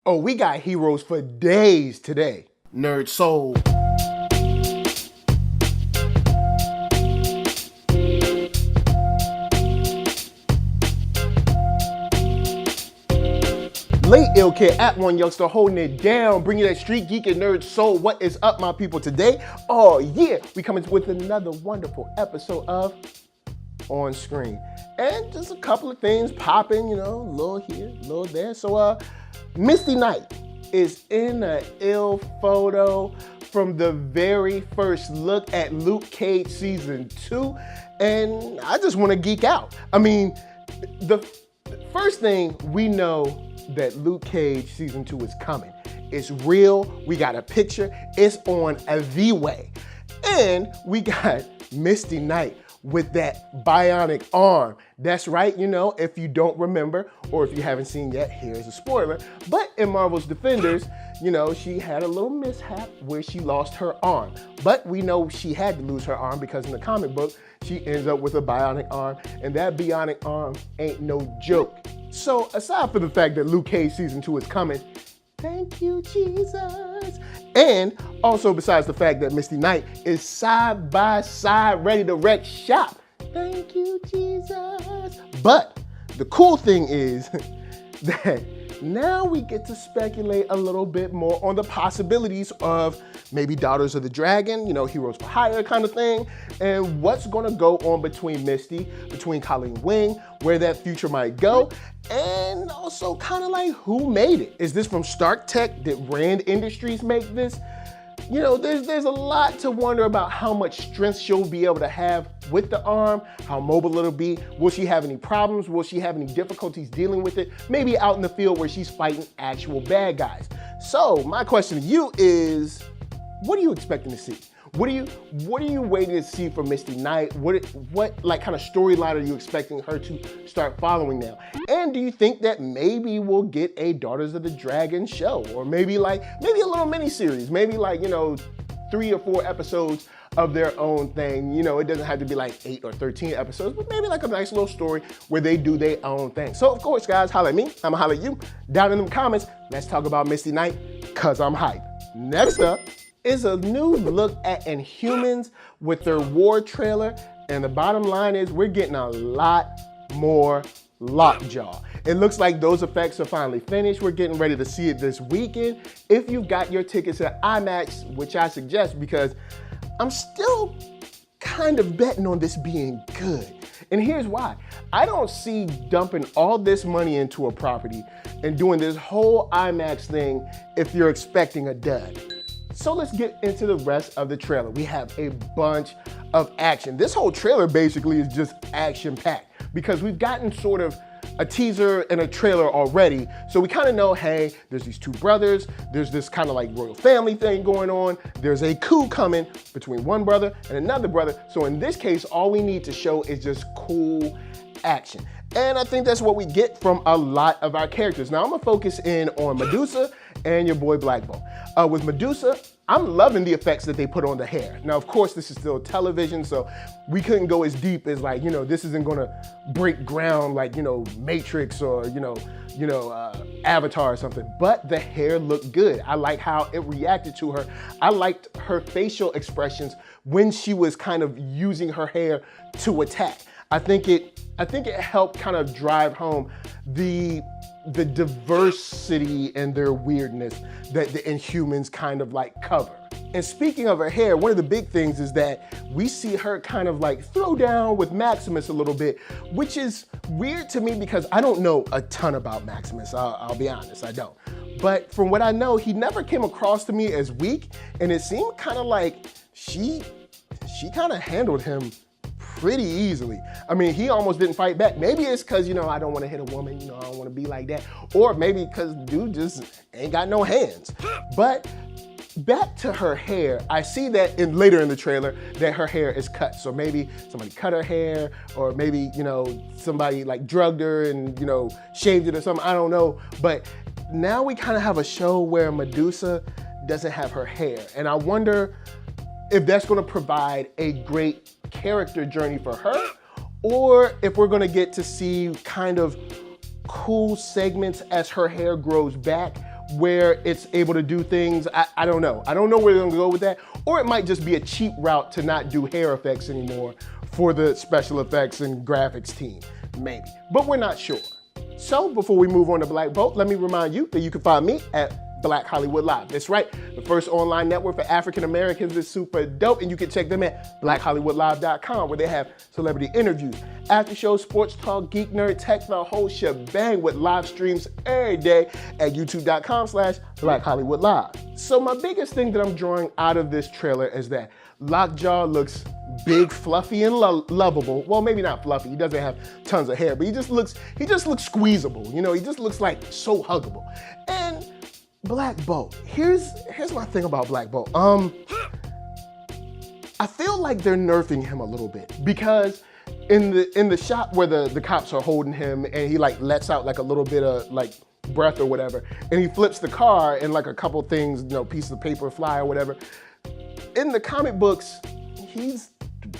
Oh, we got heroes for days today. NERDSoul. Late Ill Kid at One Youngster holding it down, bringing that street geek and nerd soul. What is up, my people, today? Oh yeah, we coming with another wonderful episode of On Screen. And just a couple of things popping, a little here, a little there. So Misty Knight is in an ill photo from the very first look at Luke Cage Season 2. And I just want to geek out. I mean, the first thing we know that Luke Cage Season 2 is coming. It's real, we got a picture, it's on a V-Way. And we got Misty Knight with that bionic arm. That's right, if you don't remember, or if you haven't seen yet, here's a spoiler. But in Marvel's Defenders, she had a little mishap where she lost her arm. But we know she had to lose her arm because in the comic book, she ends up with a bionic arm, and that bionic arm ain't no joke. So aside from the fact that Luke Cage Season 2 is coming, thank you, Jesus. And also besides the fact that Misty Knight is side by side ready to wreck shop. Thank you, Jesus. But the cool thing is that now we get to speculate a little bit more on the possibilities of maybe Daughters of the Dragon, Heroes for Hire kind of thing, and what's gonna go on between Misty, between Colleen Wing, where that future might go, and also kind of like who made it? Is this from Stark Tech? Did Rand Industries make this? There's a lot to wonder about how much strength she'll be able to have with the arm, how mobile it'll be. Will she have any problems? Will she have any difficulties dealing with it? Maybe out in the field where she's fighting actual bad guys. So my question to you is, what are you expecting to see? What are you waiting to see from Misty Knight? What kind of storyline are you expecting her to start following now? And do you think that maybe we'll get a Daughters of the Dragon show, or maybe a little mini series, maybe 3 or 4 episodes of their own thing? It doesn't have to be 8 or 13 episodes, but maybe a nice little story where they do their own thing. So of course, guys, holla at me. I'ma holla at you down in the comments. Let's talk about Misty Knight, cause I'm hyped. Next up is a new look at InHumans with their war trailer. And the bottom line is we're getting a lot more Lockjaw. It looks like those effects are finally finished. We're getting ready to see it this weekend. If you've got your tickets at IMAX, which I suggest because I'm still kind of betting on this being good. And here's why. I don't see dumping all this money into a property and doing this whole IMAX thing if you're expecting a dud. So let's get into the rest of the trailer. We have a bunch of action. This whole trailer basically is just action-packed because we've gotten sort of a teaser and a trailer already. So we kind of know, hey, there's these 2 brothers. There's this kind of royal family thing going on. There's a coup coming between one brother and another brother. So in this case, all we need to show is just cool action. And I think that's what we get from a lot of our characters. Now I'm gonna focus in on Medusa and your boy Black Bolt. With Medusa, I'm loving the effects that they put on the hair. Now, of course, this is still television, so we couldn't go as deep as this isn't gonna break ground like, Matrix or, Avatar or something, but the hair looked good. I like how it reacted to her. I liked her facial expressions when she was kind of using her hair to attack. I think it helped kind of drive home the diversity and their weirdness that the InHumans kind of cover. And speaking of her hair, one of the big things is that we see her kind of throw down with Maximus a little bit, which is weird to me because I don't know a ton about Maximus. I'll be honest, I don't. But from what I know, he never came across to me as weak, and it seemed kind of like she kind of handled him pretty easily. I mean, he almost didn't fight back. Maybe it's because, I don't want to hit a woman, I don't want to be like that. Or maybe because dude just ain't got no hands. But back to her hair, I see that later in the trailer that her hair is cut. So maybe somebody cut her hair, or maybe, somebody drugged her and, shaved it or something. I don't know. But now we kind of have a show where Medusa doesn't have her hair. And I wonder if that's going to provide a great character journey for her, or if we're going to get to see kind of cool segments as her hair grows back where it's able to do things. I don't know. I don't know where they're gonna go with that. Or it might just be a cheap route to not do hair effects anymore for the special effects and graphics team, maybe. But we're not sure. So before we move on to Black Bolt, let me remind you that you can find me at Black Hollywood Live. That's right, the first online network for African Americans is super dope, and you can check them at blackhollywoodlive.com, where they have celebrity interviews, after show, sports talk, geek, nerd, tech, the whole shebang, with live streams every day at youtube.com/blackhollywoodlive. So my biggest thing that I'm drawing out of this trailer is that Lockjaw looks big, fluffy, and lovable. Well, maybe not fluffy. He doesn't have tons of hair, but he just looks squeezable. You know, he just looks like so huggable. And Black Bolt. Here's my thing about Black Bolt. I feel like they're nerfing him a little bit, because in the shot where the cops are holding him and he like lets out like a little bit of like breath or whatever, and he flips the car and like a couple things, you know, pieces of paper fly or whatever. In the comic books, he's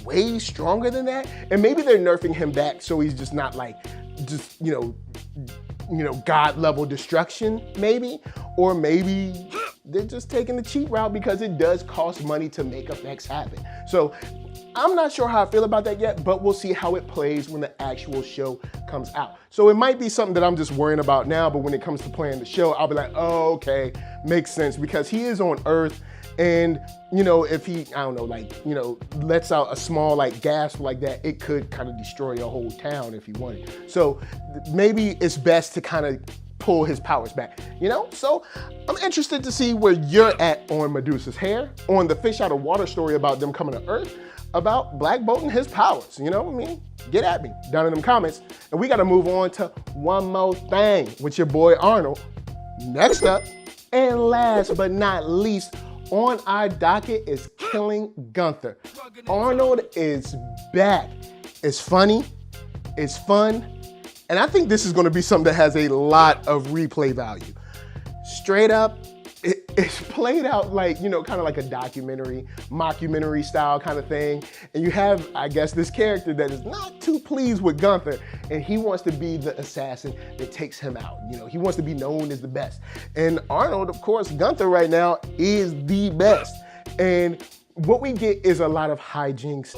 way stronger than that, and maybe they're nerfing him back so he's just not like you know, God level destruction, maybe. Or maybe they're just taking the cheap route because it does cost money to make effects happen. So I'm not sure how I feel about that yet, but we'll see how it plays when the actual show comes out. So it might be something that I'm just worrying about now, but when it comes to playing the show, I'll be like, oh, okay, makes sense, because he is on Earth. And, you know, if he, I don't know, like, you know, lets out a small like gasp like that, it could kind of destroy a whole town if he wanted. So maybe it's best to kind of pull his powers back, you know? So I'm interested to see where you're at on Medusa's hair, on the fish out of water story about them coming to Earth, about Black Bolt and his powers, you know what I mean? Get at me down in them comments. And we gotta move on to one more thing with your boy Arnold. Next up, and last but not least, on our docket is Killing Gunther. Arnold is back. It's funny, it's fun, and I think this is gonna be something that has a lot of replay value. Straight up, it's played out like, you know, kind of like a documentary, mockumentary style kind of thing. And you have, I guess, this character that is not too pleased with Gunther, and he wants to be the assassin that takes him out. You know, he wants to be known as the best. And Arnold, of course, Gunther right now is the best. And what we get is a lot of hijinks.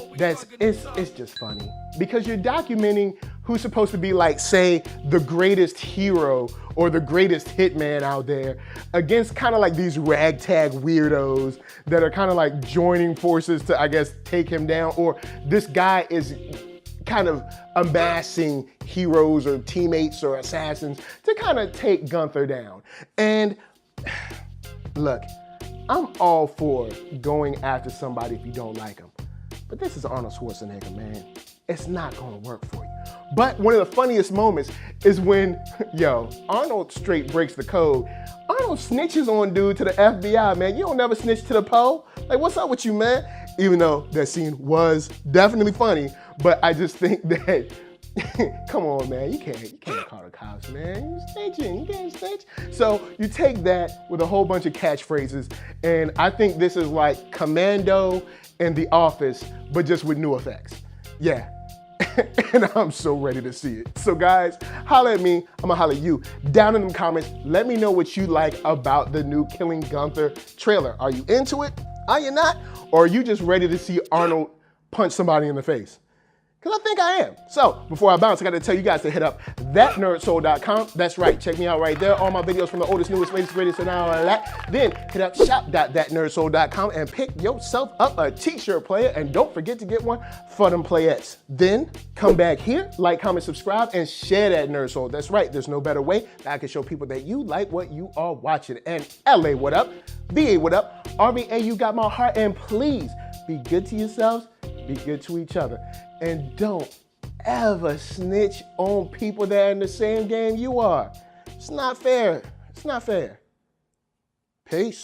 It's just funny, because you're documenting who's supposed to be like, say, the greatest hero or the greatest hitman out there against kind of like these ragtag weirdos that are kind of like joining forces to, I guess, take him down. Or this guy is kind of amassing heroes or teammates or assassins to kind of take Gunther down. And look, I'm all for going after somebody if you don't like them. But this is Arnold Schwarzenegger, man. It's not gonna work for you. But one of the funniest moments is when, Arnold straight breaks the code. Arnold snitches on dude to the FBI, man. You don't never snitch to the Poe. Like, what's up with you, man? Even though that scene was definitely funny, but I just think that, come on, man, you can't call the cops, man. You snitching, you can't snitch. So you take that with a whole bunch of catchphrases, and I think this is like Commando and The Office, but just with new effects. Yeah. And I'm so ready to see it. So guys, holla at me, I'ma holla at you down in the comments. Let me know what you like about the new Killing Gunther trailer. Are you into it? Are you not? Or are you just ready to see Arnold punch somebody in the face? Because I think I am. So before I bounce, I gotta tell you guys to hit up thatnerdsoul.com. That's right, check me out right there. All my videos from the oldest, newest, latest, greatest, and all of that. Then hit up shop.thatnerdsoul.com and pick yourself up a t-shirt player, and don't forget to get one for them playettes. Then come back here, like, comment, subscribe, and share that Nerd Soul. That's right, there's no better way that I can show people that you like what you are watching. And LA, what up? BA, what up? RBA, you got my heart, and please be good to yourselves, be good to each other. And don't ever snitch on people that are in the same game you are. It's not fair. It's not fair. Peace.